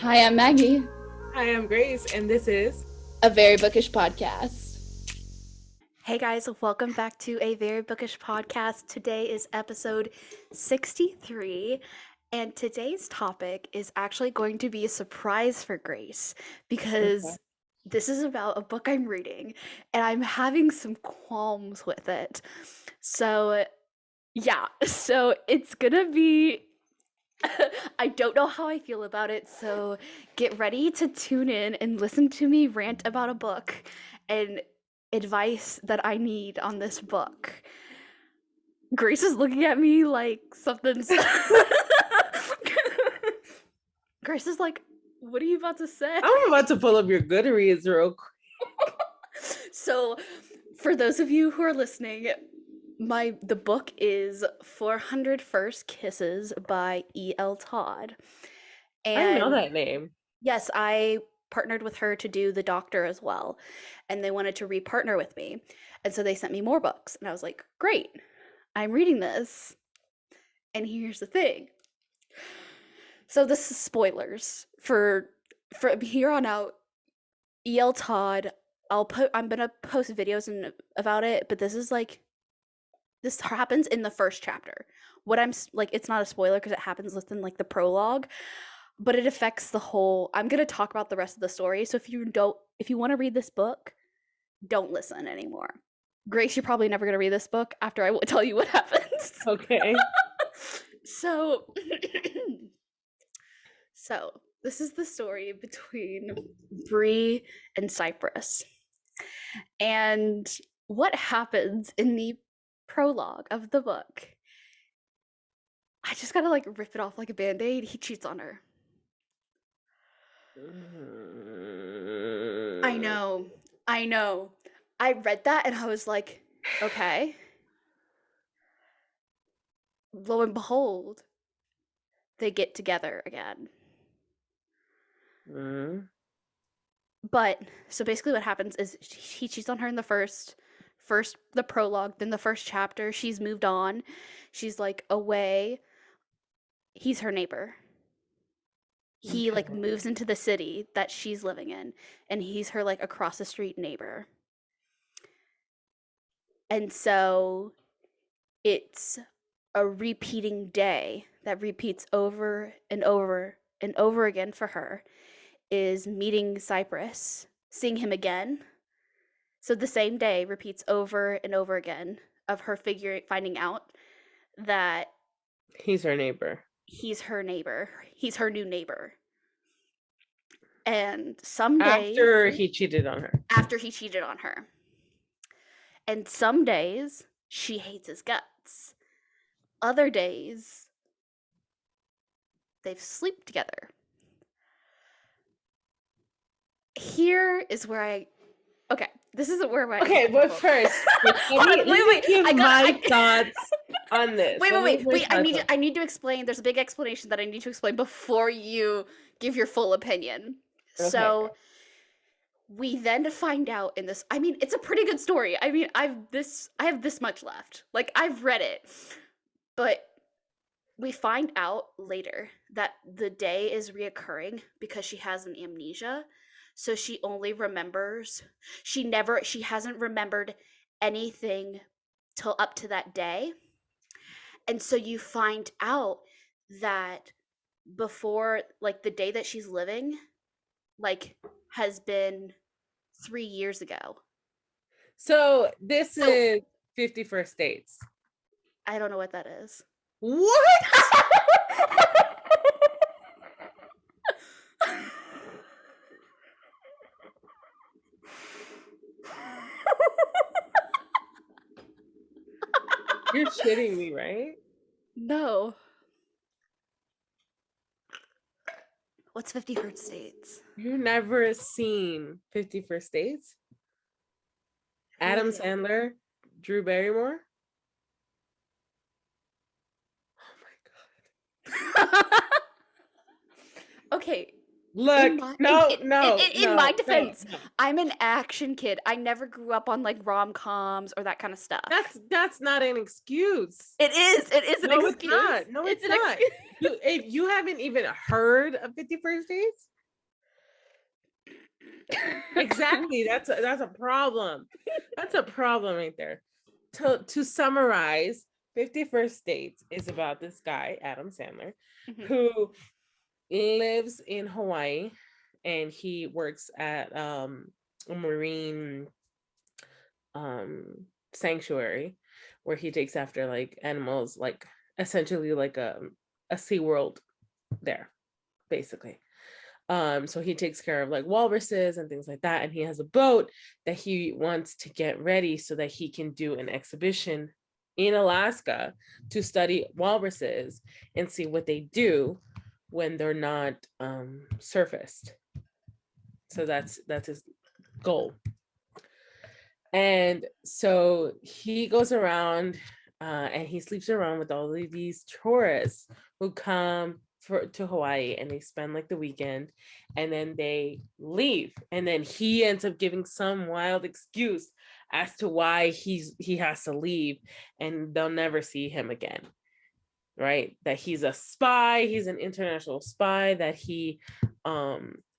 Hi, I'm Maggie. Hi, I'm Grace, and this is A Very Bookish Podcast. Hey guys, welcome back to A Very Bookish Podcast. Today is episode 63, and today's topic is actually going to be a surprise for Grace because this is about a book I'm reading, and I'm having some qualms with it. So, it's gonna be I don't know how I feel about it, so get ready to tune in and listen to me rant about a book and advice that I need on this book. Grace is looking at me like something's. Grace is like, what are you about to say? I'm about to pull up your Goodreads real quick. So, for those of you who are listening, the book is 400 First Kisses by E.L. Todd. And I know that name. Yes, I partnered with her to do The Doctor as well, and they wanted to re-partner with me, and so they sent me more books, and I was like, great, I'm reading this. And here's the thing. So this is spoilers for from here on out. E.L. Todd, I'm gonna post videos about it, but this happens in the first chapter. What I'm like, it's not a spoiler because it happens within like the prologue, but it affects the whole. I'm gonna talk about the rest of the story. So if you want to read this book, don't listen anymore. Grace, you're probably never gonna read this book after I will tell you what happens. Okay. So, this is the story between Bree and Cypress, and what happens in the prologue of the book. I just gotta like rip it off like a band-aid. He cheats on her. I know. I read that and I was like, okay. Lo and behold, they get together again. But so basically what happens is he cheats on her in the first the prologue, then the first chapter. She's moved on. She's like away. He's her neighbor. He like moves into the city that she's living in, and he's her like across the street neighbor. And so it's a repeating day that repeats over and over and over again for her, is meeting Cypress, seeing him again. So the same day repeats over and over again of her finding out that he's her neighbor. He's her neighbor. He's her new neighbor. And some days after he cheated on her. And some days she hates his guts. Other days they've slept together. Here is where this isn't where I... Okay, but first, let me give my thoughts on this. Wait, I need to explain. There's a big explanation that I need to explain before you give your full opinion. Okay. So we then find out in this, I mean, it's a pretty good story. I mean, I have this much left. Like, I've read it. But we find out later that the day is reoccurring because she has an amnesia. So she only remembers, she hasn't remembered anything till up to that day. And so you find out that before, like, the day that she's living, like, has been 3 years ago. So this is 50 First Dates. I don't know what that is. What? You're shitting me, right? No. What's 50 First Dates? You've never seen 50 First Dates? Adam Sandler, Drew Barrymore? Oh my god. Okay. Look, in my defense, I'm an action kid. I never grew up on like rom-coms or that kind of stuff. That's not an excuse. It is an excuse. No, it's not. If you haven't even heard of 50 First Dates, Exactly. That's a problem. That's a problem right there. To summarize, 51st Dates is about this guy, Adam Sandler, who lives in Hawaii, and he works at a marine sanctuary where he takes after like animals, like essentially like a Sea World there, basically. So he takes care of like walruses and things like that, and he has a boat that he wants to get ready so that he can do an exhibition in Alaska to study walruses and see what they do when they're not surfaced. So that's his goal. And so he goes around and he sleeps around with all of these tourists who come to Hawaii, and they spend like the weekend, and then they leave, and then he ends up giving some wild excuse as to why he has to leave, and they'll never see him again. Right? That he's a spy, he's an international spy, that he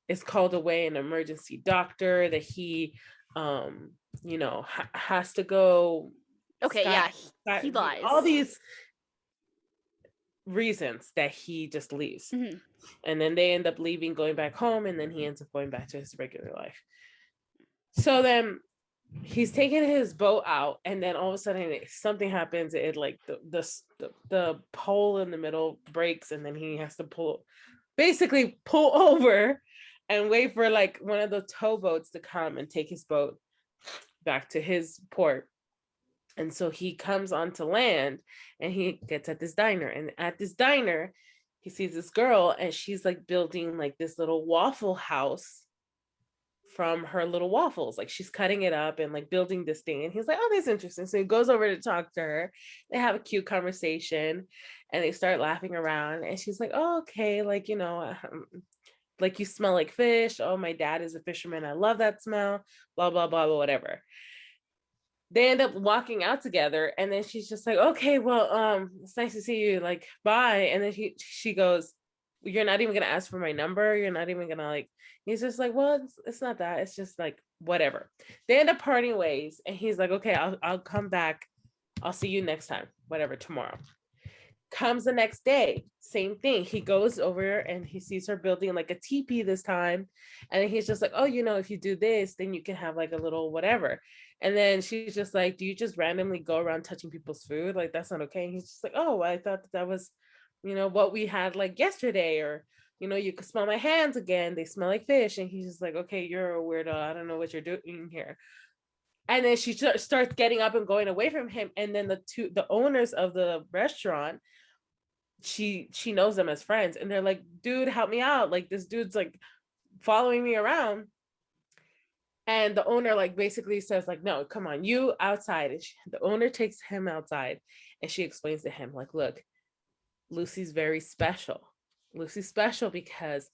is called away an emergency doctor, that he has to go. Okay, he lies. All these reasons that he just leaves. And then they end up leaving, going back home, and then he ends up going back to his regular life. So then he's taking his boat out, and then all of a sudden something happens. It like the pole in the middle breaks, and then he has to pull over and wait for like one of the towboats to come and take his boat back to his port. And so he comes onto land, and he gets at this diner, and at this diner he sees this girl, and she's like building like this little waffle house from her little waffles. Like she's cutting it up and like building this thing, and he's like, oh, that's interesting. So he goes over to talk to her. They have a cute conversation, and they start laughing around, and she's like, oh, okay, like, like you smell like fish. Oh, my dad is a fisherman, I love that smell, blah blah blah, whatever. They end up walking out together, and then she's just like, okay, well, it's nice to see you, like, bye. And then she goes, you're not even gonna ask for my number, you're not even gonna, like, he's just like, well, it's not that, it's just like whatever. They end up parting ways, and he's like, okay, I'll come back, I'll see you next time, whatever, tomorrow. Comes the next day, same thing. He goes over and he sees her building like a teepee this time, and then he's just like, oh, if you do this, then you can have like a little whatever. And then she's just like, do you just randomly go around touching people's food? Like, that's not okay. And he's just like, oh, I thought that was what we had like yesterday, or you could smell my hands again, they smell like fish. And he's just like, okay, you're a weirdo, I don't know what you're doing here. And then she starts getting up and going away from him. And then the owners of the restaurant, she knows them as friends, and they're like, dude, help me out, like this dude's like following me around. And the owner like basically says like, no, come on, you outside. And the owner takes him outside, and she explains to him like, look, Lucy's very special. Lucy's special because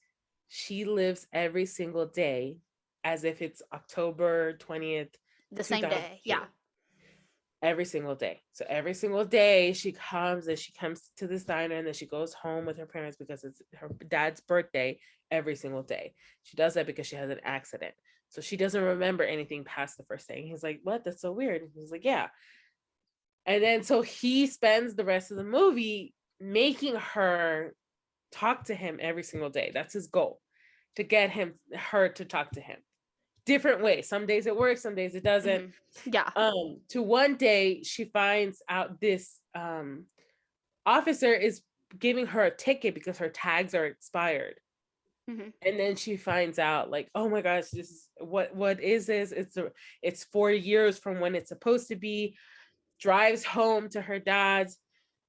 she lives every single day as if it's October 20th, the same day. Yeah. Every single day. So every single day she comes to this diner, and then she goes home with her parents because it's her dad's birthday every single day. She does that because she has an accident. So she doesn't remember anything past the first day. And he's like, what? That's so weird. And he's like, yeah. And then so he spends the rest of the movie making her talk to him every single day. That's his goal, to get her to talk to him. Different ways. Some days it works, some days it doesn't. Yeah. To one day she finds out this officer is giving her a ticket because her tags are expired. And then she finds out like, oh my gosh, this is what is this? It's 4 years from when it's supposed to be. Drives home to her dad's.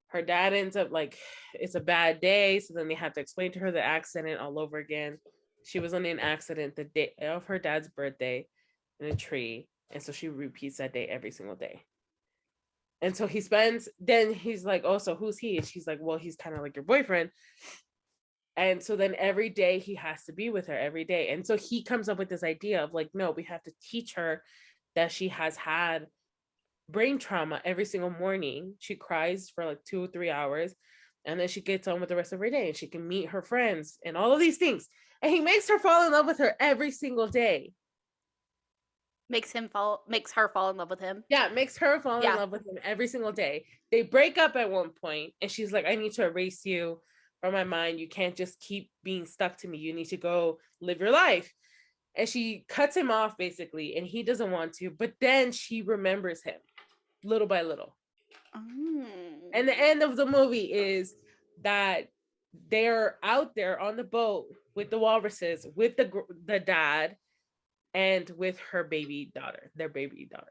Her dad ends up like, it's a bad day, so then they have to explain to her the accident all over again. She was in an accident the day of her dad's birthday in a tree, and so she repeats that day every single day. And so then he's like, oh, so who's he? And she's like, well, he's kind of like your boyfriend. And so then every day he has to be with her every day. And so he comes up with this idea of like, no, we have to teach her that she has had brain trauma every single morning. She cries for like 2 or 3 hours, and then she gets on with the rest of her day, and she can meet her friends and all of these things. And he makes her fall in love with her every single day. Makes her fall in love with him. Yeah, makes her fall in Yeah. love with him every single day. They break up at one point, and she's like, I need to erase you from my mind. You can't just keep being stuck to me. You need to go live your life. And she cuts him off basically, and he doesn't want to, but then she remembers him little by little. And the end of the movie is that they're out there on the boat with the walruses, with the dad, and with her baby daughter, their baby daughter.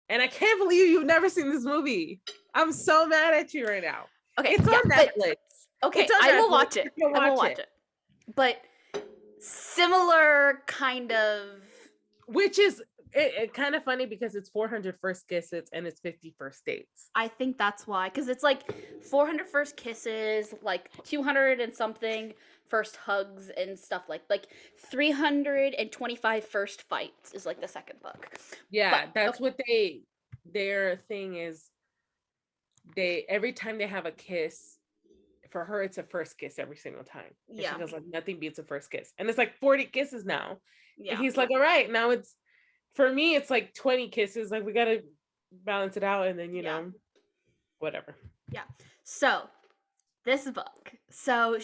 And I can't believe you've never seen this movie. I'm so mad at you right now. Okay, It's on Netflix. Okay, I will watch it. I will watch it. But similar kind of... Which is it kind of funny because it's 400 first kisses and it's 50 first dates. I think that's why. Because it's like 400 first kisses, like 200 and something first hugs and stuff like 325 first fights is like the second book. Yeah, but, that's what their thing is. They every time they have a kiss, for her it's a first kiss every single time. And she goes like, nothing beats a first kiss. And it's like 40 kisses now. Yeah. And he's like, all right, now it's for me it's like 20 kisses. Like we gotta balance it out, and then you know, whatever. Yeah. So this book. So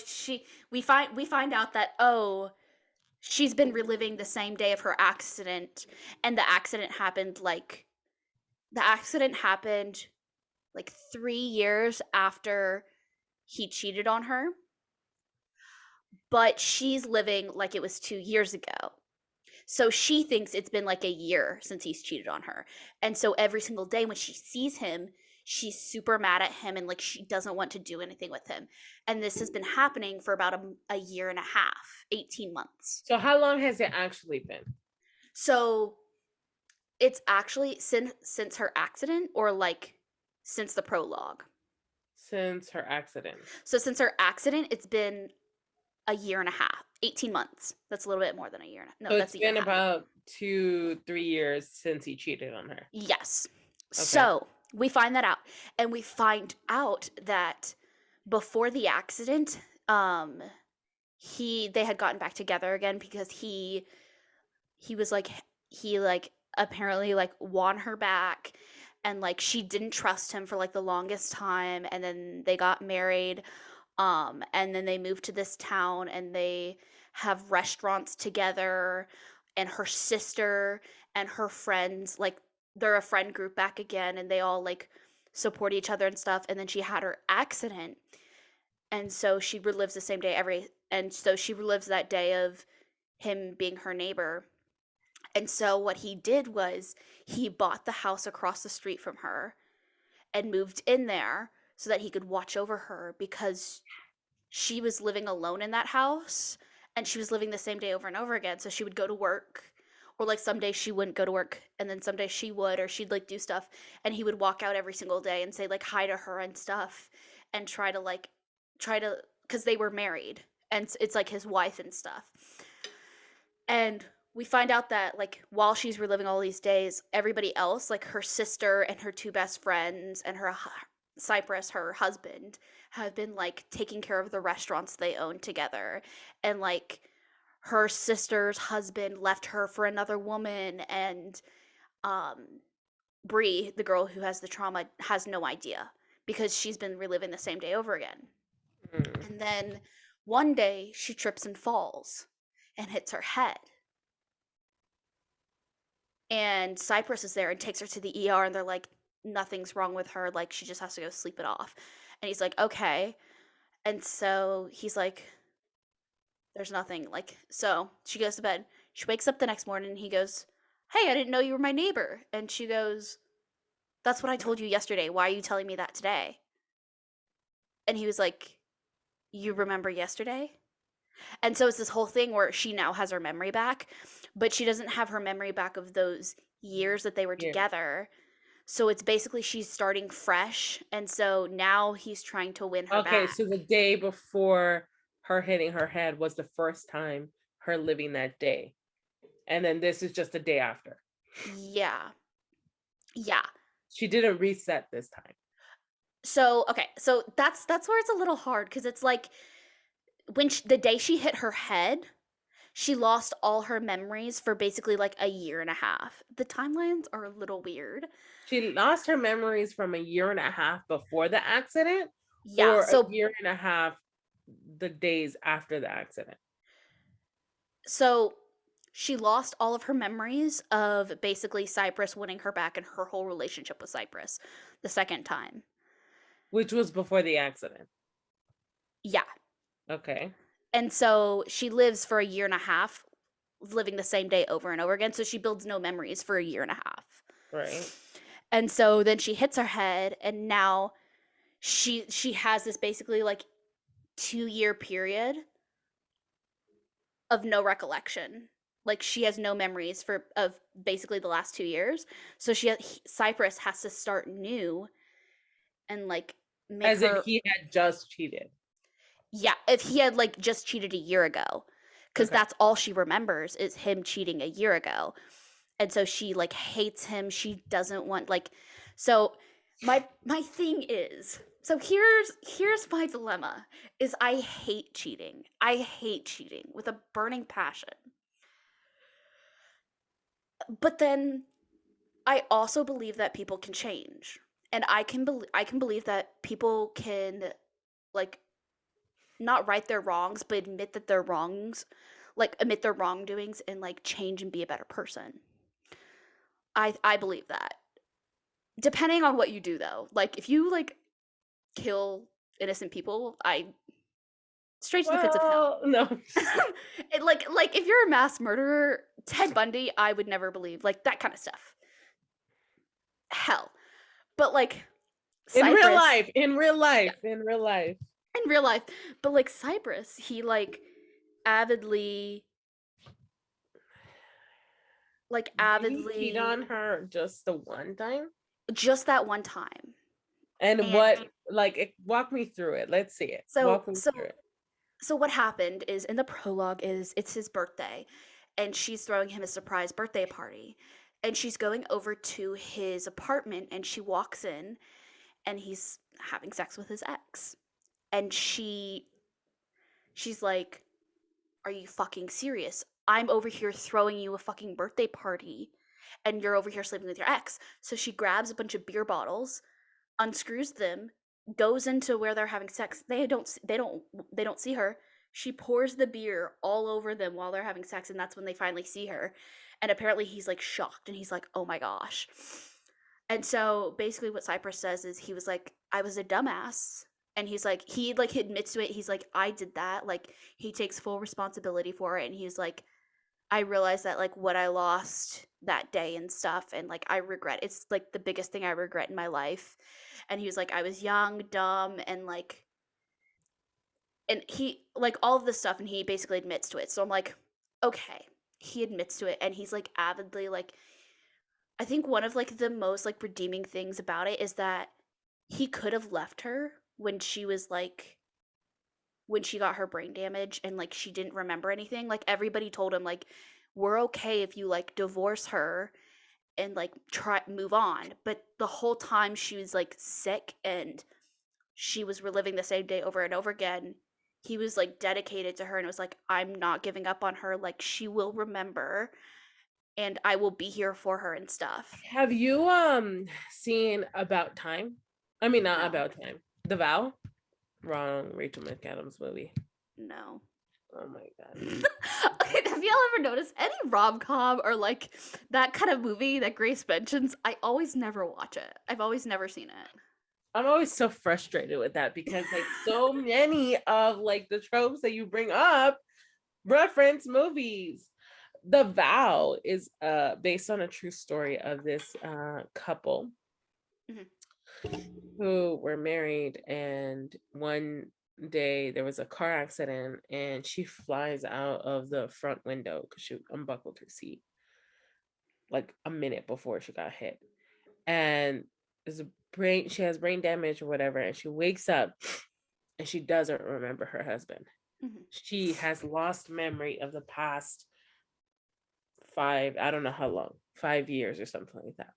we find out that she's been reliving the same day of her accident, and the accident happened like 3 years after he cheated on her. But she's living like it was 2 years ago. So she thinks it's been like a year since he's cheated on her. And so every single day when she sees him, she's super mad at him and like she doesn't want to do anything with him. And this has been happening for about a year and a half, 18 months. So how long has it actually been? So it's actually since her accident, or like since the prologue? Since her accident. So since her accident, it's been a year and a half, 18 months. That's a little bit more than a year. No, that's been about 2-3 years since he cheated on her. Yes. Okay. So we find that out, and we find out that before the accident, they had gotten back together again because he was like, he like apparently like won her back, and like she didn't trust him for like the longest time, and then they got married, and then they moved to this town and they have restaurants together, and her sister and her friends, like they're a friend group back again, and they all like support each other and stuff. And then she had her accident, and so she relives the same day and so she relives that day of him being her neighbor. And so what he did was he bought the house across the street from her and moved in there so that he could watch over her, because she was living alone in that house and she was living the same day over and over again. So she would go to work, or like some days she wouldn't go to work and then some days she would, or she'd like do stuff, and he would walk out every single day and say like hi to her and stuff, and try to because they were married and it's like his wife and stuff. And we find out that like while she's reliving all these days, everybody else, like her sister and her two best friends and her Cypress, her husband, have been like taking care of the restaurants they own together. And like her sister's husband left her for another woman, and Bree, the girl who has the trauma, has no idea because she's been reliving the same day over again. And then one day she trips and falls and hits her head. And Cypress is there and takes her to the ER, and they're like, nothing's wrong with her, like she just has to go sleep it off. And he's like, okay. And so he's like, there's nothing. Like, so she goes to bed. She wakes up the next morning and he goes, hey, I didn't know you were my neighbor. And she goes, that's what I told you yesterday. Why are you telling me that today? And he was like, you remember yesterday? And so it's this whole thing where she now has her memory back, but she doesn't have her memory back of those years that they were together. So it's basically she's starting fresh. And so now he's trying to win her back. Okay, so the day before her hitting her head was the first time her living that day. And then this is just the day after. Yeah. Yeah. She didn't reset this time. So, okay. So that's where it's a little hard, because it's like the day she hit her head, she lost all her memories for basically like a year and a half. The timelines are a little weird. She lost her memories from a year and a half before the accident, Yeah, or a so year and a half the days after the accident. so she lost all of her memories of basically Cypress winning her back and her whole relationship with Cypress the second time. Which was before the accident. Yeah. Okay. And so she lives for a year and a half living the same day over and over again, so she builds no memories for a year and a half. Right. And so then she hits her head, and now she has this basically like 2-year period of no recollection. Like she has no memories for of basically the last 2 years. So Cypress has to start new and like make As if her. he had just cheated. Yeah, if he had like just cheated a year ago, because Okay. that's all she remembers is him cheating a year ago. And so she like hates him. She doesn't want like. So my thing is, so here's my dilemma is I hate cheating. I hate cheating with a burning passion. But then I also believe that people can change. And I can believe that people can like not right their wrongs, but admit that they're wrongs, like admit their wrongdoings and like change and be a better person. I believe that. Depending on what you do though. Like if you like kill innocent people, I straight to the pits of hell. Well, no. Like if you're a mass murderer, Ted Bundy, I would never believe. Like that kind of stuff. Hell. But like In real Cypress life. In real life. yeah, In real life. in real life. But like Cypress, he avidly Did he cheat on avidly her just the one time? just that one time. And And what, like, walk me through it. Let's see it. so Walk me so through it. so what happened is in the prologue is it's his birthday and she's throwing him a surprise birthday party. And she's going over to his apartment and she walks in and he's having sex with his ex. And she's like, "Are you fucking serious? I'm over here throwing you a fucking birthday party and you're over here sleeping with your ex." So she grabs a bunch of beer bottles, unscrews them, goes into where they're having sex. They don't see her. She pours the beer all over them while they're having sex, and that's when they finally see her. And apparently he's like shocked and he's like, "Oh my gosh." And so basically what Cypress says is he was like, "I was a dumbass." And he's like, he like admits to it. He's like, "I did that." Like he takes full responsibility for it. And he's like, "I realized that like what I lost that day and stuff and like I regret it's like the biggest thing I regret in my life." And he was like, "I was young, dumb, and like and he like all of this stuff and he basically admits to it." So I'm like, "Okay." He admits to it and he's like avidly like I think one of like the most like redeeming things about it is that he could have left her when she got her brain damage and like she didn't remember anything. Like everybody told him like we're okay if you like divorce her and like try move on. But the whole time she was like sick and she was reliving the same day over and over again, he was like dedicated to her and was like, "I'm not giving up on her. Like she will remember and I will be here for her and stuff." Have you seen About Time? I mean, not No. About Time. The Vow? Wrong. Rachel McAdams movie. No. Oh my god. Okay, have y'all ever noticed any rom-com or like that kind of movie that Grace mentions? I always never watch it. I've always never seen it. I'm always so frustrated with that because like so many of like the tropes that you bring up reference movies. The Vow is based on a true story of this couple Mhm. who were married, and one day there was a car accident and she flies out of the front window because she unbuckled her seat like a minute before she got hit, and she has brain damage or whatever, and she wakes up and she doesn't remember her husband. Mhm. She has lost memory of the past I don't know how long, 5 years or something like that.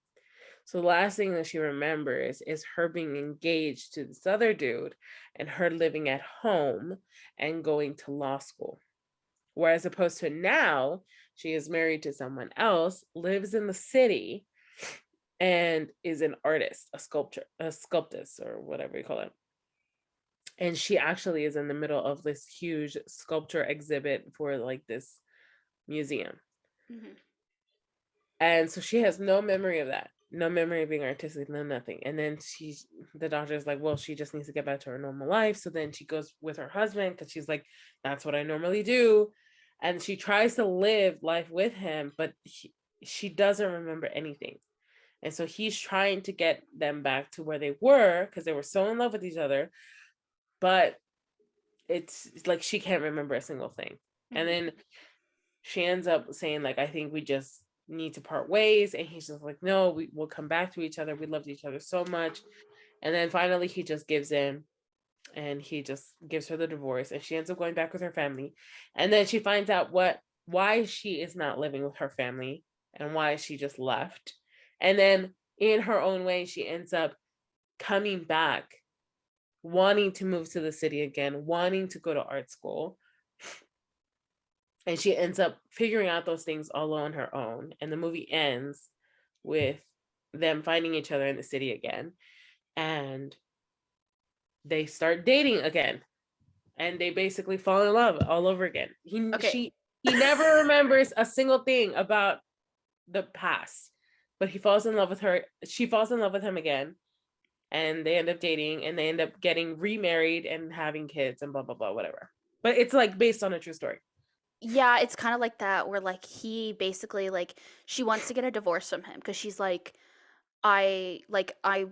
So the last thing that she remembers is her being engaged to this other dude and her living at home and going to law school. Whereas opposed to now, she is married to someone else, lives in the city, and is an artist, a sculptress, or whatever you call it. And she actually is in the middle of this huge sculpture exhibit for like this museum. Mm-hmm. And so she has no memory of that, no memory of being artistic, no nothing. And then the doctor's like, well, she just needs to get back to her normal life. So then she goes with her husband because she's like, that's what I normally do. And she tries to live life with him, but she doesn't remember anything. And so he's trying to get them back to where they were because they were so in love with each other. But it's like she can't remember a single thing. Mm-hmm. And then she ends up saying, like, I think we just need to part ways. And he's just like, no, we will come back to each other. We loved each other so much. And then finally he just gives in and he just gives her the divorce. And she ends up going back with her family. And then she finds out why she is not living with her family and why she just left. And then in her own way, she ends up coming back, wanting to move to the city again, wanting to go to art school. And she ends up figuring out those things all on her own. And the movie ends with them finding each other in the city again. And they start dating again. And they basically fall in love all over again. He never remembers a single thing about the past. But he falls in love with her. She falls in love with him again. And they end up dating. And they end up getting remarried and having kids and blah, blah, blah, whatever. But it's like based on a true story. Yeah, it's kind of like that where like he basically like she wants to get a divorce from him because she's like I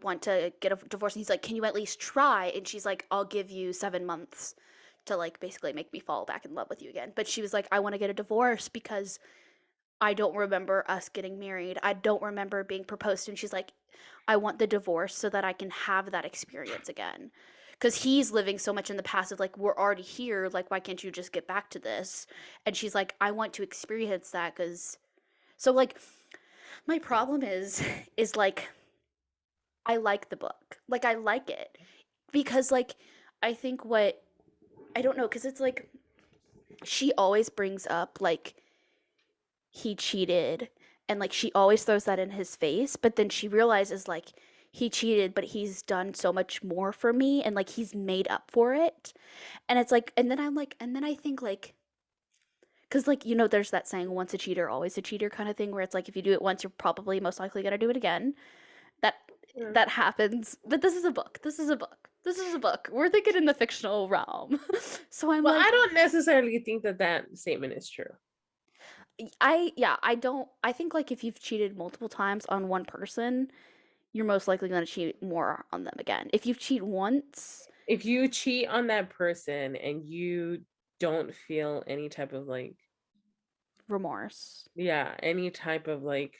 want to get a divorce, and he's like, can you at least try? And she's like, I'll give you 7 months to like basically make me fall back in love with you again. But she was like, I want to get a divorce because I don't remember us getting married. I don't remember being proposed to. And she's like, I want the divorce so that I can have that experience again. Because he's living so much in the past of like, we're already here. Like, why can't you just get back to this? And she's like, I want to experience that because. So, like, my problem is like, I like the book. Like, I like it. Because, like, I think I don't know, because it's like, she always brings up, like, he cheated. And, like, she always throws that in his face. But then she realizes, like, he cheated, but he's done so much more for me, and like he's made up for it. And it's like, and then I'm like, and then I think like, because like, you know, there's that saying, once a cheater, always a cheater kind of thing, where it's like, if you do it once, you're probably most likely going to do it again. That happens. But this is a book. We're thinking in the fictional realm. So I'm like, I don't necessarily think that statement is true. I think like if you've cheated multiple times on one person, you're most likely going to cheat more on them again. If you cheat once, if you cheat on that person and you don't feel any type of like remorse, any type of like,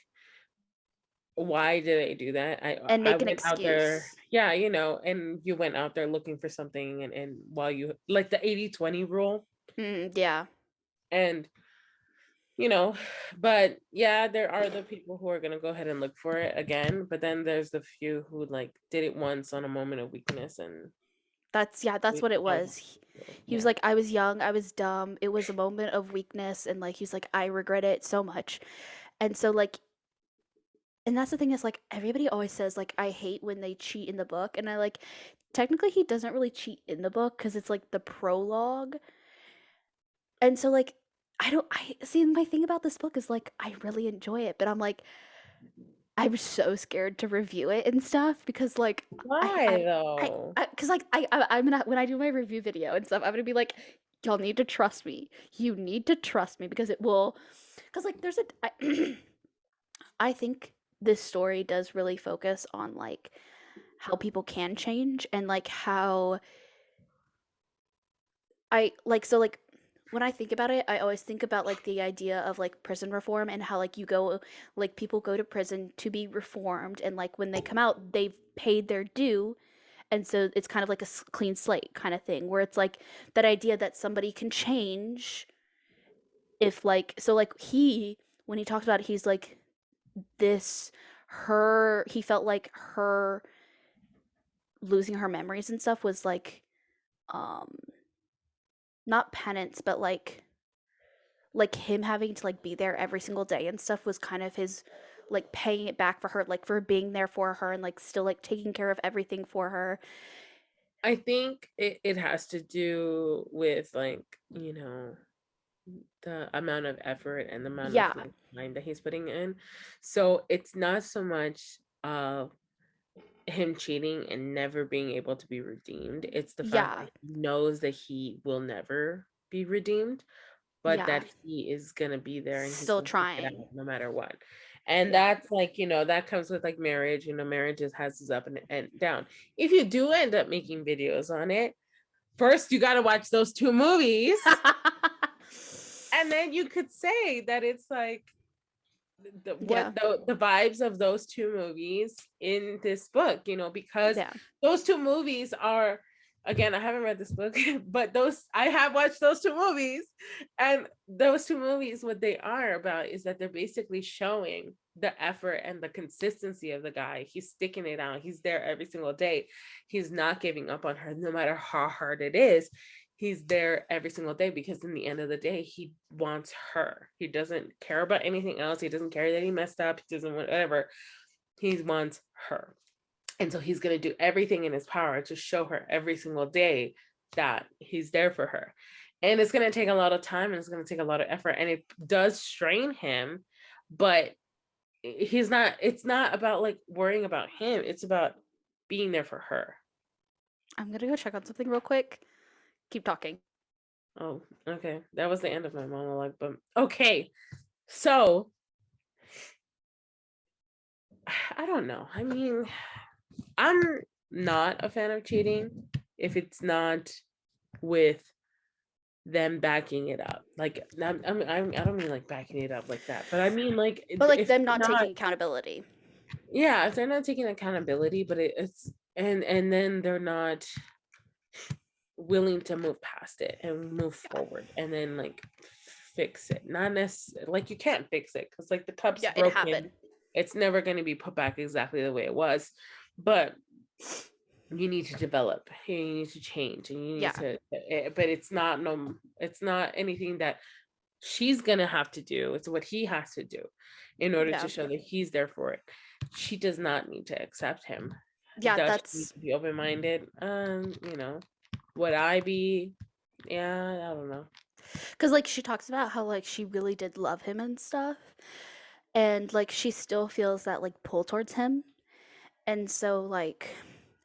why did I do that? and make I an went excuse. Out there, you know, and you went out there looking for something, and while you like the 80-20 rule. Yeah. And you know, but yeah, there are the people who are going to go ahead and look for it again, but then there's the few who like did it once on a moment of weakness. And that's what it was. He was like, I was young, I was dumb, it was a moment of weakness, and like he's like, I regret it so much. And so like, and that's the thing, is like, everybody always says like, I hate when they cheat in the book, and I like, technically he doesn't really cheat in the book because it's like the prologue. And so like, I see, my thing about this book is like, I really enjoy it, but I'm like, I'm so scared to review it and stuff because like, why though? Because like I'm gonna, when I do my review video and stuff, I'm gonna be like, y'all need to trust me. You need to trust me because it will. Because like, I think this story does really focus on like how people can change, and like how so like, when I think about it, I always think about like the idea of like prison reform, and how like people go to prison to be reformed, and like when they come out, they've paid their due. And so it's kind of like a clean slate kind of thing, where it's like that idea that somebody can change if like, so like when he talks about it, he's like, this he felt like her losing her memories and stuff was like um not penance, but like him having to like be there every single day and stuff was kind of his like paying it back for her, like for being there for her and like still like taking care of everything for her. I think it has to do with like, the amount of effort and the amount of Yeah. like time that he's putting in. So it's not so much of him cheating and never being able to be redeemed. It's the fact Yeah. that he knows that he will never be redeemed, but Yeah. that he is gonna be there and he's Still gonna stick it out trying. no matter what. And Yeah. that's like, that comes with like marriage. Marriage just has its up and down. If you do end up making videos on it, first you gotta watch those 2 movies. And then you could say that it's like Yeah. the vibes of those 2 movies in this book, because Yeah. those 2 movies are, again, I haven't read this book, but I have watched those 2 movies, and those 2 movies, what they are about is that they're basically showing the effort and the consistency of the guy. He's sticking it out. He's there every single day. He's not giving up on her no matter how hard it is. He's there every single day because in the end of the day, he wants her. He doesn't care about anything else. He doesn't care that he messed up. He doesn't want whatever. He wants her. And so he's going to do everything in his power to show her every single day that he's there for her. And it's going to take a lot of time and it's going to take a lot of effort. And it does strain him, but it's not about like worrying about him. It's about being there for her. I'm going to go check on something real quick. Keep talking. Oh, okay. That was the end of my monologue, but okay. So I don't know. I mean, I'm not a fan of cheating if it's not with them backing it up. Like I don't mean like backing it up like that, but I mean like But like if them they're not taking accountability. yeah, if they're not taking accountability, but it's and then they're not willing to move past it and move forward and then like fix it. Not necessarily like you can't fix it because like the cup's Yeah, it broken. happened. It's never going to be put back exactly the way it was, but you need to develop. You need to change, and you need to. But it's not anything that she's gonna have to do. It's what he has to do in order to show that he's there for it. She does not need to accept him. Yeah, Does she need to be open-minded? Would I be? Yeah, I don't know. Because like she talks about how like she really did love him and stuff, and like she still feels that like pull towards him, and so like,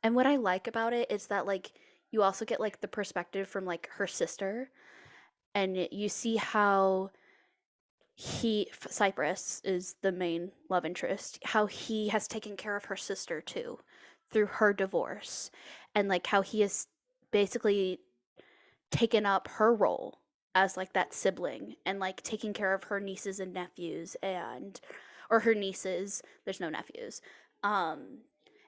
and what I like about it is that like you also get like the perspective from like her sister, and you see how Cypress is the main love interest, how he has taken care of her sister too through her divorce, and like how he has basically taken up her role as like that sibling and like taking care of her nieces and nephews and or her nieces, there's no nephews, um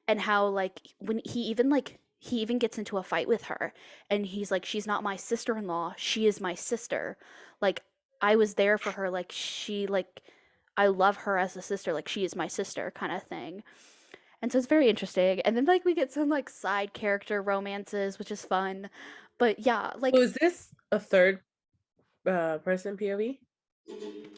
and how like when he even gets into a fight with her and he's like, she's not my sister-in-law, she is my sister, like I was there for her, like she like I love her as a sister, like she is my sister kind of thing. And so it's very interesting. And then like we get some like side character romances, which is fun. But yeah, So like is this a third person POV?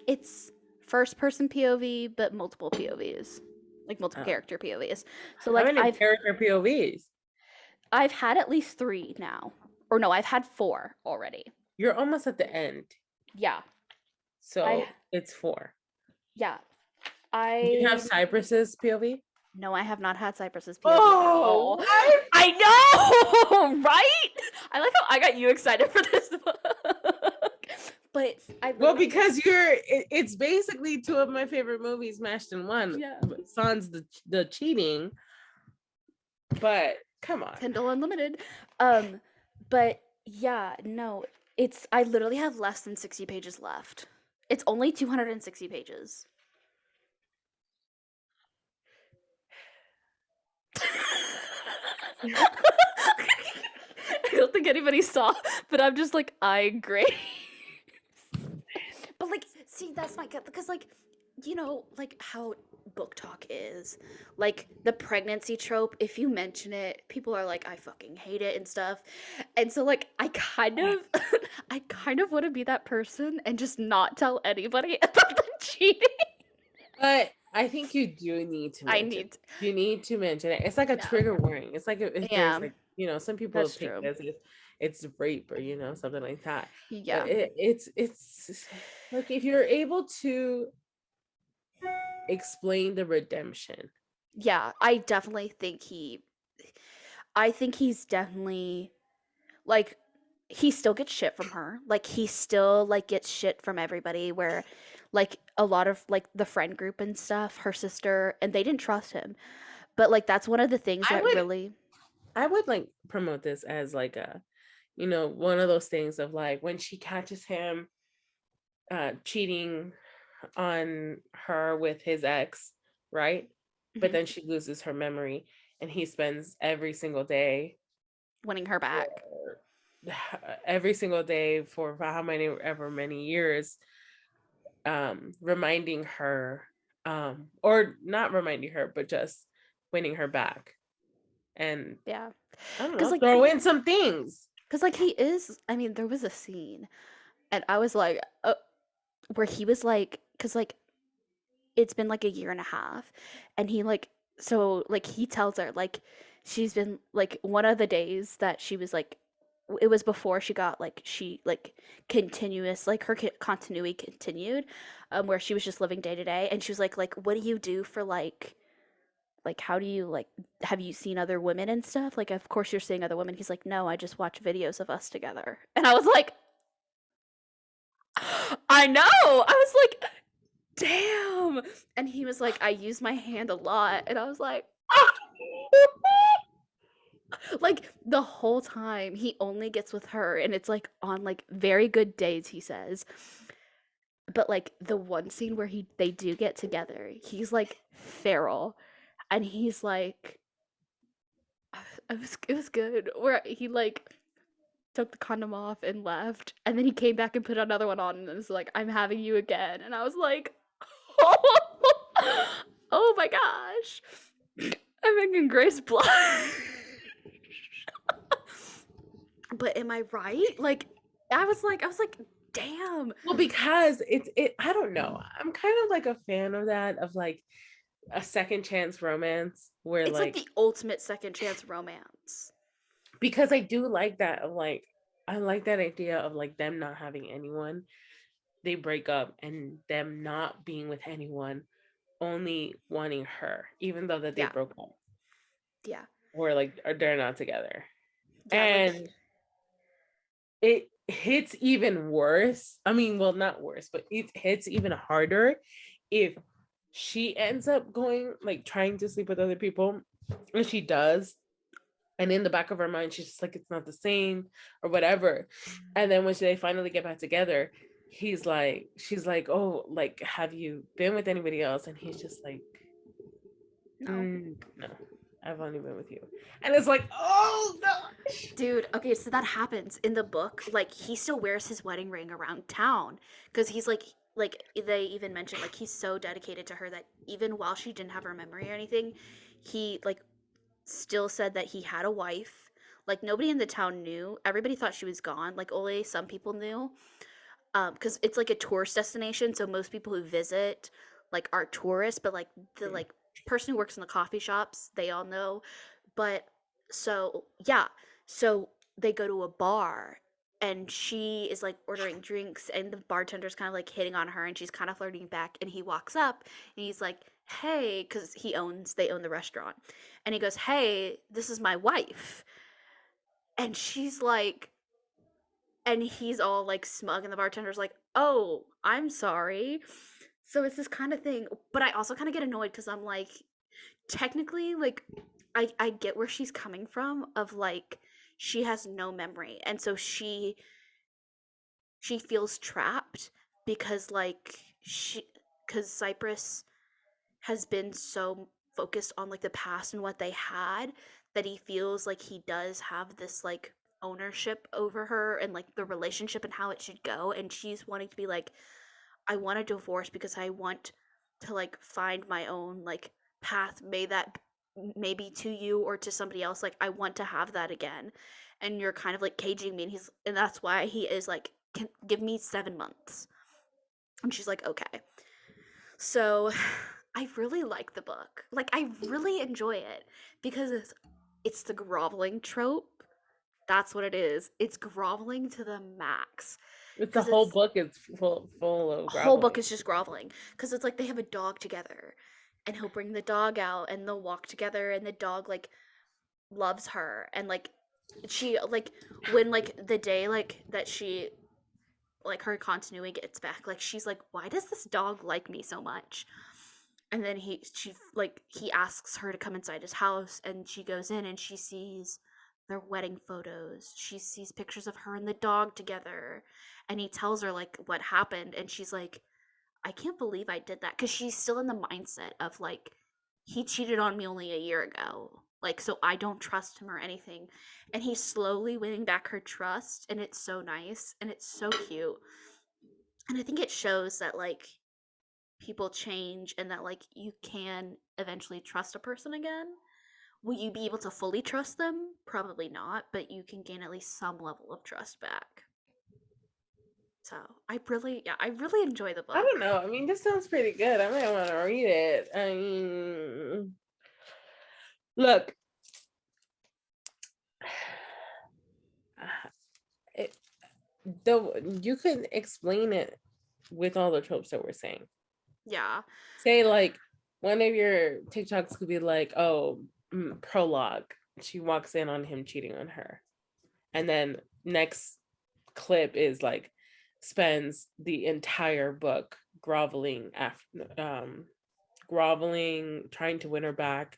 it's first person POV, but multiple POVs. Like multiple character POVs. So like How many character POVs? I've had at least 3 now. Or no, I've had 4 already. You're almost at the end. Yeah. So it's 4. Yeah. You have Cypress's POV? No, I have not had Cypress's POV. Oh, what? I know, right? I like how I got you excited for this book. But because it's basically 2 of my favorite movies mashed in one. Yeah. Sans the cheating. But come on. Kindle Unlimited. But yeah, no, I literally have less than 60 pages left. It's only 260 pages. I don't think anybody saw, but I'm just like, I agree. But like, see, that's my gut, because like you know, like how book talk is, like the pregnancy trope, if you mention it, people are like, I fucking hate it and stuff. And so like I kind of I kind of want to be that person and just not tell anybody about the cheating. But I think you do need to I mention. need You need to mention it. It's like a yeah. trigger warning. It's like if there's Yeah, like, some people that's take true. this as it's rape or something like that. But Yeah. it's like if you're able to explain the redemption. Yeah, I think he's definitely like he still gets shit from her. Like he still like gets shit from everybody where like a lot of like the friend group and stuff, her sister, and they didn't trust him. But like that's one of the things I that would really I would like promote this as like a, one of those things of like when she catches him cheating on her with his ex, right? But mhm, then she loses her memory and he spends every single day winning her back. for every single day for how many ever many years reminding her or not reminding her but just winning her back and Yeah. I don't Cuz know, like throw in some things. he is, I mean, there was a scene and I was like where he was like cuz like it's been like a year and a half and he like so like he tells her like she's been like one of the days that she was like it was before she got like she like continuous like her continuity continued where she was just living day to day and she was like what do you do for like how do you like have you seen other women and stuff like of course you're seeing other women. He's like no, I just watch videos of us together and I was like I know, I was like damn. And he was like, I use my hand a lot. And I was like the whole time he only gets with her. And it's like on like very good days, he says. But like the one scene where they do get together, he's like feral. And he's like, it was good. Where he like took the condom off and left. And then he came back and put another one on and was like, I'm having you again. And I was like, oh my gosh. I'm making Grace blush. But am I right? Like, I was like, damn. Well, because it I don't know, I'm kind of like a fan of that, of like a second chance romance where It's like like the ultimate second chance romance. because I do like that of like I like that idea of like them not having anyone, they break up and them not being with anyone, only wanting her even though that they Yeah, broke up yeah, or like or they're not together. yeah. Like, And it hits even worse. I mean, well, not worse, but it hits even harder if she ends up going like trying to sleep with other people, and she does. And in the back of her mind, she's just like, it's not the same or whatever. And then when they finally get back together, she's like, oh, like, have you been with anybody else? And he's just like, no. no, I've only been with you. And it's like, oh, gosh. Dude, okay, so that happens in the book. Like, he still wears his wedding ring around town because he's like they even mentioned like he's so dedicated to her that even while she didn't have her memory or anything, he like still said that he had a wife. Like nobody in the town knew. Everybody thought she was gone. Like only some people knew. Because it's like a tourist destination, so most people who visit like are tourists, but like the like person who works in the coffee shops, they all know. But so yeah, so they go to a bar and she is like ordering drinks and the bartender's kind of like hitting on her and she's kind of flirting back and he walks up and he's like hey because they own the restaurant and he goes hey this is my wife and she's like and he's all like smug and the bartender's like oh I'm sorry so it's this kind of thing but I also kind of get annoyed because I'm like technically like I get where she's coming from of like she has no memory and so she feels trapped because like she because Cypress has been so focused on like the past and what they had that he feels like he does have this like ownership over her and like the relationship and how it should go and she's wanting to be like I want a divorce because I want to like find my own like path, maybe to you or to somebody else. Like I want to have that again. And you're kind of like caging me, and that's why he is like, give me 7 months. And she's like, okay. So I really like the book. Like I really enjoy it because it's the groveling trope. That's what it is. It's groveling to the max. It's the Because whole it's book is full of whole book groveling. is just groveling. Because it's like they have a dog together, and he'll bring the dog out, and they'll walk together, and the dog like loves her, and like she like when like the day like that she like her continuity gets back, like she's like, why does this dog like me so much? And then he asks her to come inside his house, and she goes in and she sees their wedding photos. She sees pictures of her and the dog together, and he tells her like what happened, and she's like, I can't believe I did that, because she's still in the mindset of like, he cheated on me only a year ago, like, so I don't trust him or anything. And he's slowly winning back her trust, and it's so nice and it's so cute. And I think it shows that like people change, and that like you can eventually trust a person again. Will you be able to fully trust them? Probably not, but you can gain at least some level of trust back. So I really enjoy the I book. don't know. I mean, this sounds pretty good. I might want to read it. I mean, look, it, though you could explain it with all the tropes that we're saying. Yeah. Say like one of your TikToks could be like, oh, prologue. She walks in on him cheating on her, and then next clip is like spends the entire book groveling groveling, trying to win her back,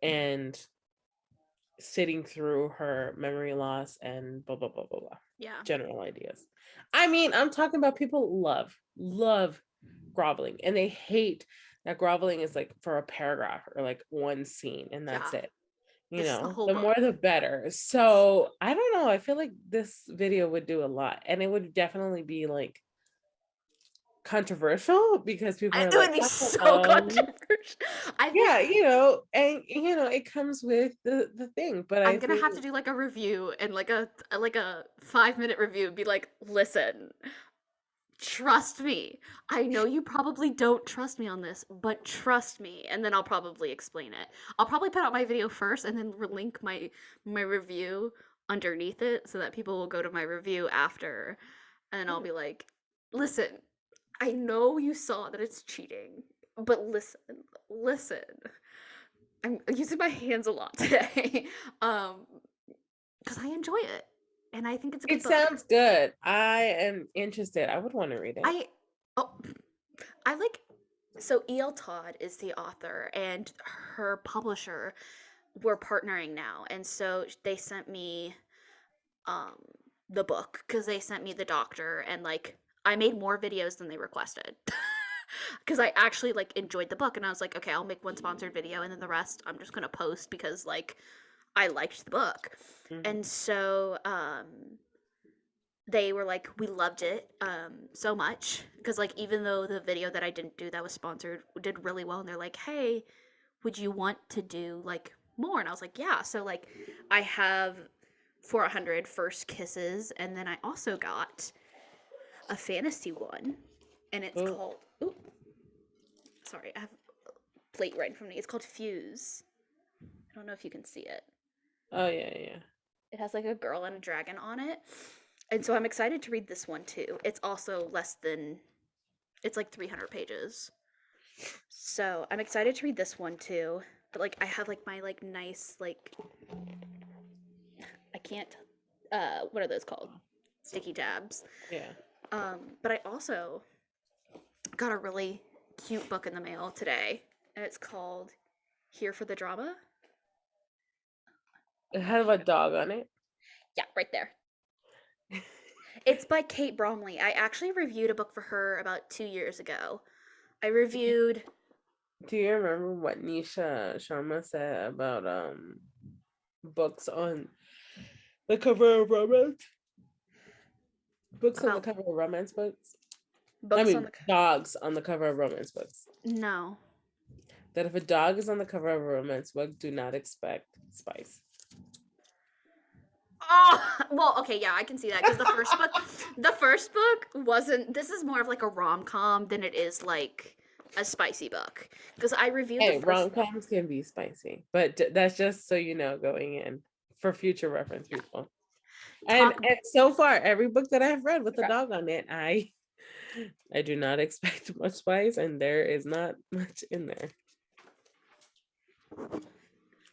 and sitting through her memory loss and blah blah blah blah blah. Yeah. General ideas. I mean, I'm talking about people love groveling, and they hate that groveling is like for a paragraph or like one scene and that's Yeah. it. You This is the know, whole the more book. the better. So I don't know. I feel like this video would do a lot, and it would definitely be like controversial because people are It would like, be oh, so controversial. I think yeah, you know, and you know, it comes with the thing. But I I'm gonna think have to do like a review, and like a 5 minute review, and be like, listen, trust me. I know you probably don't trust me on this, but trust me, and then I'll probably explain it. I'll probably put out my video first, and then link my review underneath it, so that people will go to my review after, and then I'll be like, listen, I know you saw that it's cheating, but listen. I'm using my hands a lot today, um, because I enjoy it, and I think it's a good it book. sounds good. I am interested. I would want to read it. I oh, I like so E.L. Todd is the author, and her publisher. We're partnering now, and so they sent me um the book, because they sent me the doctor, and like I made more videos than they requested. Because I actually like enjoyed the book, and I was like, okay, I'll make one sponsored video, and then the rest I'm just gonna post, because like I liked the book. Mhm. And so they were like, we loved it so much, because like even though the video that I didn't do that was sponsored did really well, and they're like, hey, would you want to do like more? And I was like, yeah. So like I have 400 first kisses, and then I also got a fantasy one, and it's Oh, called, ooh, sorry, I have a plate right in front of me. It's called Fuse. I don't know if you can see it. oh yeah. It has like a girl and a dragon on it. And so I'm excited to read this one too. It's also it's like 300 pages. So I'm excited to read this one too. But like I have like my like nice like, I can't, what are those called? Sticky tabs. Yeah. But I also got a really cute book in the mail today, and it's called Here for the Drama. It had a dog on it. Yeah, right there. It's by Kate Bromley. I actually reviewed a book for her about 2 years ago. I reviewed. Do you remember what Nisha Sharma said about books on the cover of romance? Books on the About cover of romance books? Books on the dogs on the cover of romance books. No. That if a dog is on the cover of a romance book, do not expect spice. Oh, well, okay, yeah, I can see that because the first book wasn't. This is more of like a rom-com than it is like a spicy book. Because I reviewed Hey, the first. rom-coms can be spicy, but that's just so you know going in for future reference, people. And so far, every book that I've read with a dog on it, I do not expect much spice, and there is not much in there.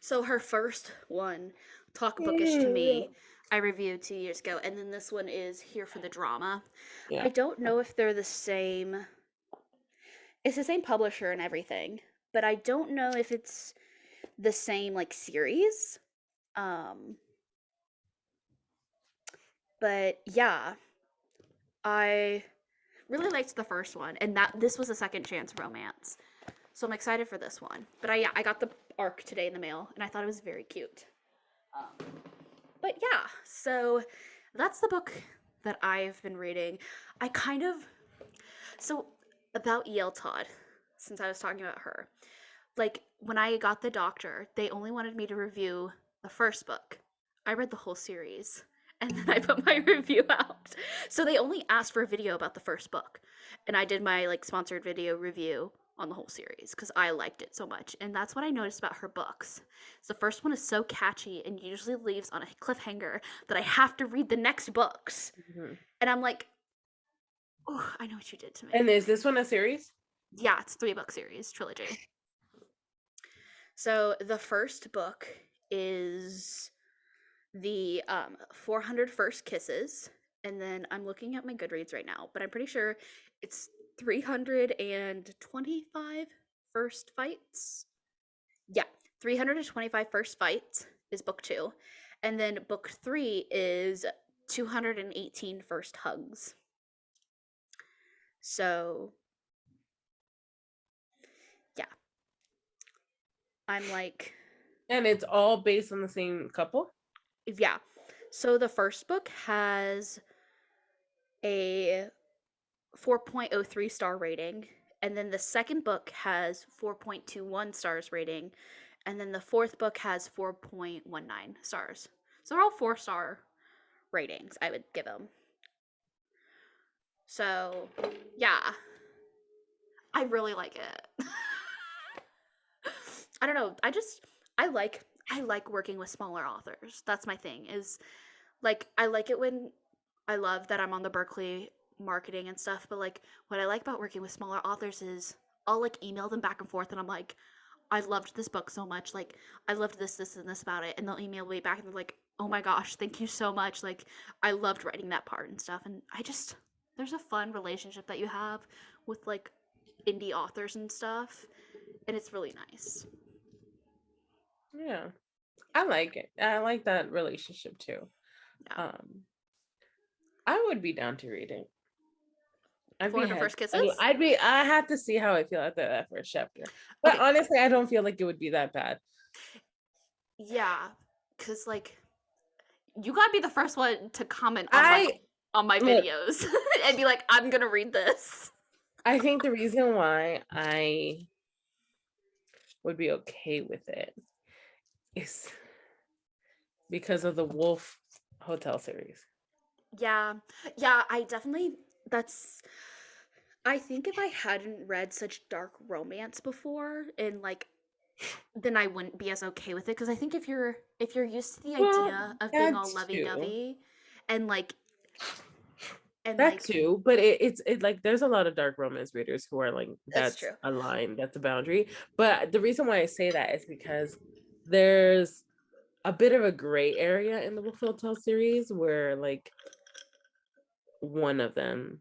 So her first one, Talk Bookish to Me, I reviewed 2 years ago, and then this one is Here for the Drama. Yeah. I don't know if they're the same. It's the same publisher and everything, but I don't know if it's the same like series. But yeah, I really liked the first one, and that this was a second chance romance. So I'm excited for this one. But I got the arc today in the mail, and I thought it was very cute. But yeah, so that's the book that I've been reading. So about E.L. Todd, since I was talking about her, like when I got The Doctor, they only wanted me to review the first book. I read the whole series, and then I put my review out. So they only asked for a video about the first book, and I did my like sponsored video review on the whole series because I liked it so much. And that's what I noticed about her books. So the first one is so catchy and usually leaves on a cliffhanger that I have to read the next books. Mm-hmm. And I'm like, oh, I know what you did to me. And is this one a series? Yeah, it's 3-book series, trilogy. So the first book is the 400 First Kisses, and then I'm looking at my Goodreads right now, but I'm pretty sure it's 325 First Fights. Yeah, 325 First Fights is book 2, and then book 3 is 218 First Hugs. So yeah, I'm like, and it's all based on the same couple? Yeah. So the first book has a 4.03 star rating, and then the second book has 4.21 stars rating, and then the fourth book has 4.19 stars. So they're all 4-star ratings, I would give them. So, yeah. I really like it. I don't know. I like working with smaller authors. That's my thing. Is like I like it when I love that I'm on the Berkeley marketing and stuff, but like what I like about working with smaller authors is I'll like email them back and forth and I'm like, I loved this book so much, like I loved this and this about it, and they'll email me back and they're like, oh my gosh, thank you so much, like I loved writing that part and stuff. And there's a fun relationship that you have with like indie authors and stuff, and it's really nice. Yeah, I like it. I like that relationship too. Yeah. I would be down to read it. 400 First Kisses? I have to see how I feel after that first chapter. But okay. Honestly, I don't feel like it would be that bad. Yeah, because like you gotta be the first one to comment on my videos and be like, I'm gonna read this. I think the reason why I would be okay with it is because of the Wolf Hotel series. Yeah, I think if I hadn't read such dark romance before, and like then I wouldn't be as okay with it, because I think if you're used to the idea of being all lovey-dovey and like and that like, too, but it's like there's a lot of dark romance readers who are like that's true. A line, that's a boundary. But the reason why I say that is because there's a bit of a gray area in the Wolf Hotel series where like one of them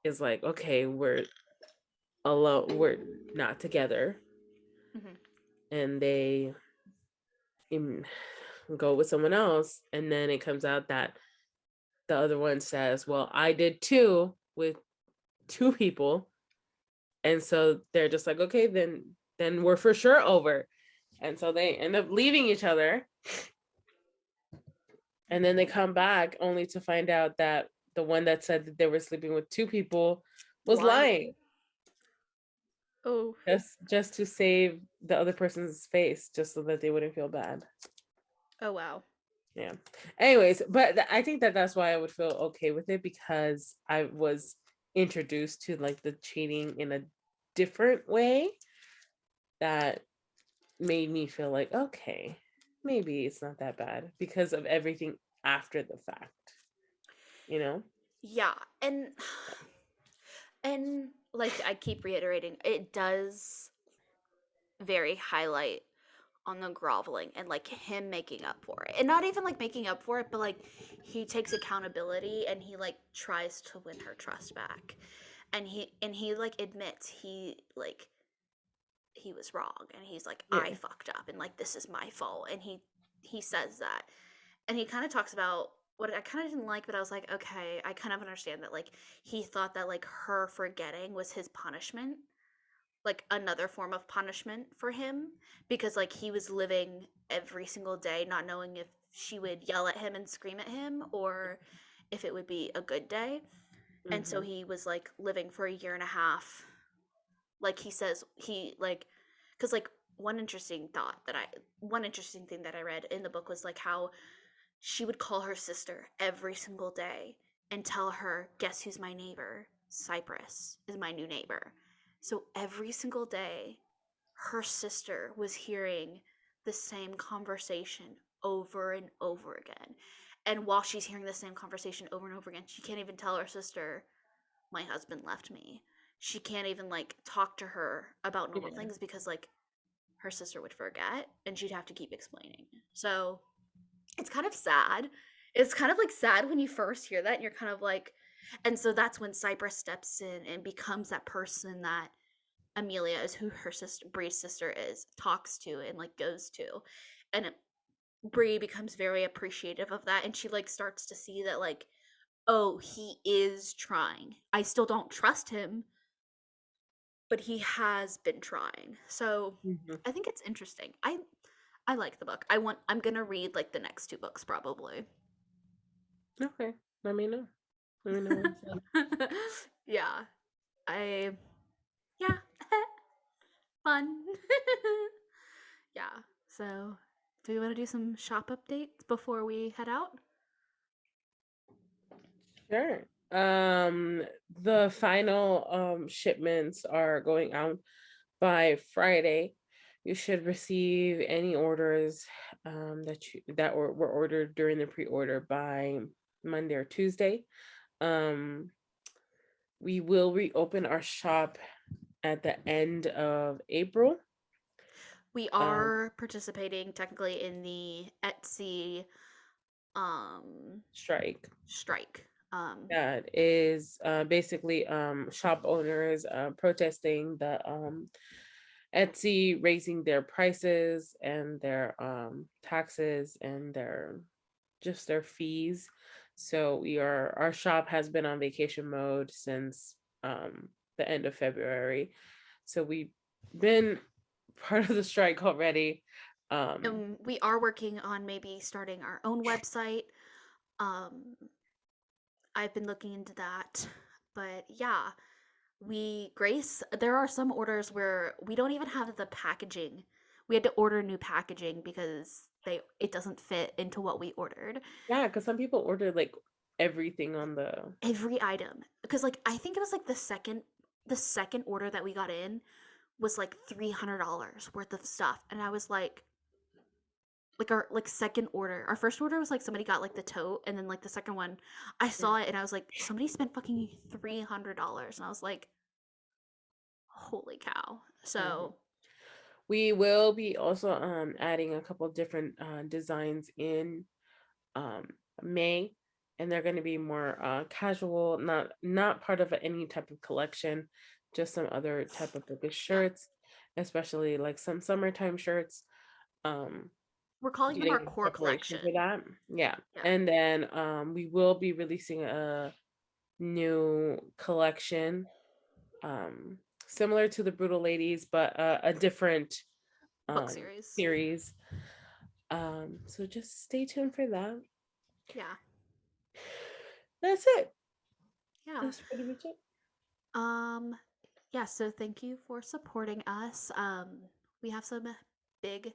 is like, okay, we're alone, we're not together, and they go with someone else, and then it comes out that the other one says, well, I did too with 2 people, and so they're just like, okay, then we're for sure over, and so they end up leaving each other, and then they come back only to find out that the one that said that they were sleeping with 2 people was What? lying Oh. just to save the other person's face, just so that they wouldn't feel bad. Oh wow. Yeah. Anyways, but I think that that's why I would feel okay with it, because I was introduced to like the cheating in a different way that made me feel like, okay, maybe it's not that bad because of everything after the fact, you know? Yeah, and like I keep reiterating, it does very highlight on the groveling and like him making up for it. And not even like making up for it, but like he takes accountability and he like tries to win her trust back. And he like admits he was wrong and he's like I Yeah. fucked up and like this is my fault and he says that. And he kind of talks about what I kind of didn't like, but I was like, okay, I kind of understand that like he thought that like her forgetting was his punishment, like another form of punishment for him, because like he was living every single day not knowing if she would yell at him and scream at him or if it would be a good day. And so Mm-hmm. he was like living for a year and a half, like he says he like, because like one interesting thing that I read in the book was like how she would call her sister every single day and tell her, guess who's my neighbor? Cypress is my new neighbor. So every single day, her sister was hearing the same conversation over and over again. And while she's hearing the same conversation over and over again, she can't even tell her sister, my husband left me. She can't even like talk to her about normal Yeah. things because like her sister would forget and she'd have to keep explaining. So it's kind of sad. It's kind of like sad when you first hear that and you're kind of like, and so that's when Cypress steps in and becomes that person that Amelia is, who her sister Bree's sister is, talks to and like goes to. And Bree becomes very appreciative of that and she like starts to see that like, oh, he is trying. I still don't trust him, but he has been trying. So Mm-hmm. I think it's interesting. I like the book. I'm gonna read like the next two books probably. Okay. Let me know. Let me know what you said. Yeah. I yeah. Fun. Yeah. So do we want to do some shop updates before we head out? Sure. The final shipments are going out by Friday. You should receive any orders were ordered during the pre-order by Monday or Tuesday. Um, we will reopen our shop at the end of April. We Um, are participating technically in the Etsy strike. strike. That is basically shop owners protesting the Etsy raising their prices and their taxes and their fees. So our shop has been on vacation mode since the end of February. So we've been part of the strike already. We are working on maybe starting our own website. Um I've been looking into that. But yeah, there are some orders where we don't even have the packaging. We had to order new packaging because it doesn't fit into what we ordered. Yeah, because some people ordered like everything on the Every item, because like I think it was like the second order that we got in was like $300 worth of stuff, and I was like our like second order. Our first order was like somebody got like the tote, and then like the second one, I saw it and I was like, somebody spent fucking $300, and I was like, holy cow. Mhm. So We will be also adding a couple different designs in um May, and they're going to be more casual, not part of any type of collection, just some other type of bookish yeah, shirts, especially like some summertime shirts. Um we're calling them Getting our in core preparation for collection. that. Yeah. Yeah. And then we will be releasing a new collection um similar to the Brutal Ladies, but a different Book um series. series. So just stay tuned for that. Yeah. That's it. Yeah. That's pretty much it. yeah, so thank you for supporting us. We have some big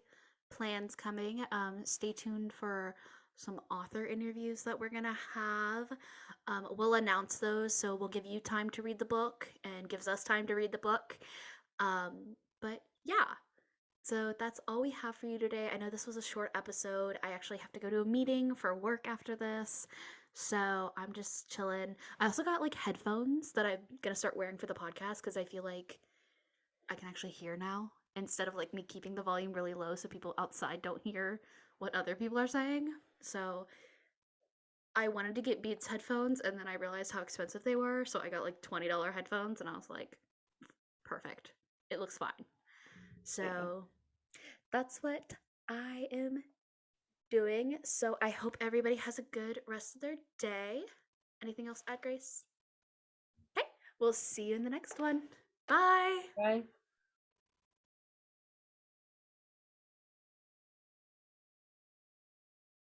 plans coming. Stay tuned for some author interviews that we're gonna have. We'll announce those, so we'll give you time to read the book and gives us time to read the book. But yeah, so that's all we have for you today. I know this was a short episode. I actually have to go to a meeting for work after this. So I'm just chilling. I also got like headphones that I'm gonna start wearing for the podcast because I feel like I can actually hear now instead of like me keeping the volume really low so people outside don't hear what other people are saying. So I wanted to get Beats headphones and then I realized how expensive they were. So I got like $20 headphones and I was like, perfect. It looks fine. So that's what I am doing. So I hope everybody has a good rest of their day. Anything else to add, Grace? Okay, we'll see you in the next one. Bye. Bye.